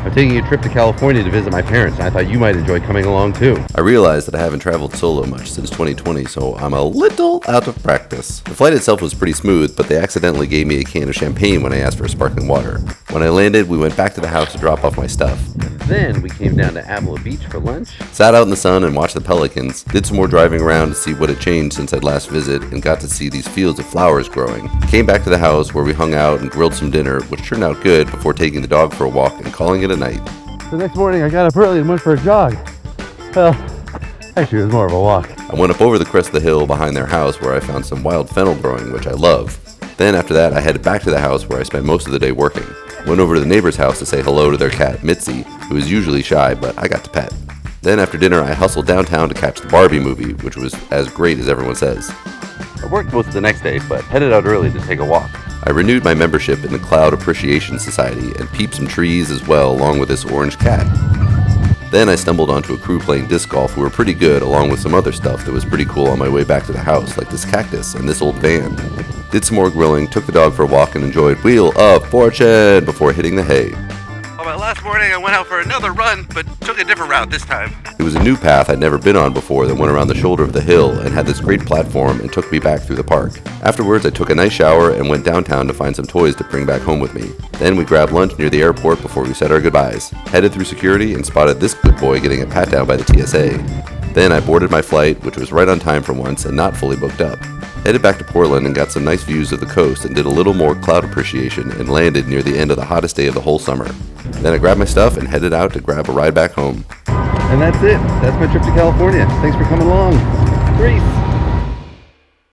I'm taking a trip to California to visit my parents, and I thought you might enjoy coming along too. I realized that I haven't traveled solo much since 2020, so I'm a little out of practice. The flight itself was pretty smooth, but they accidentally gave me a can of champagne when I asked for sparkling water. When I landed, we went back to the house to drop off my stuff. Then we came down to Avila Beach for lunch. Sat out in the sun and watched the pelicans, did some more driving around to see what had changed since I'd last visited, and got to see these fields of flowers growing. Came back to the house where we hung out and grilled some dinner, which turned out good, before taking the dog for a walk and calling it a night. The next morning I got up early and went for a jog. Well, actually it was more of a walk. I went up over the crest of the hill behind their house where I found some wild fennel growing, which I love. Then after that, I headed back to the house where I spent most of the day working. Went over to the neighbor's house to say hello to their cat, Mitzi, who is usually shy, but I got to pet. Then after dinner, I hustled downtown to catch the Barbie movie, which was as great as everyone says. I worked most of the next day, but headed out early to take a walk. I renewed my membership in the Cloud Appreciation Society and peeped some trees as well, along with this orange cat. Then I stumbled onto a crew playing disc golf who were pretty good, along with some other stuff that was pretty cool on my way back to the house, like this cactus and this old van. Did some more grilling, took the dog for a walk, and enjoyed Wheel of Fortune before hitting the hay. On my last morning, I went out for another run, but took a different route this time. It was a new path I'd never been on before that went around the shoulder of the hill and had this great platform and took me back through the park. Afterwards, I took a nice shower and went downtown to find some toys to bring back home with me. Then we grabbed lunch near the airport before we said our goodbyes. Headed through security and spotted this good boy getting a pat down by the TSA. Then I boarded my flight, which was right on time for once and not fully booked up. Headed back to Portland and got some nice views of the coast and did a little more cloud appreciation and landed near the end of the hottest day of the whole summer. Then I grabbed my stuff and headed out to grab a ride back home. And that's it. That's my trip to California. Thanks for coming along. Greece.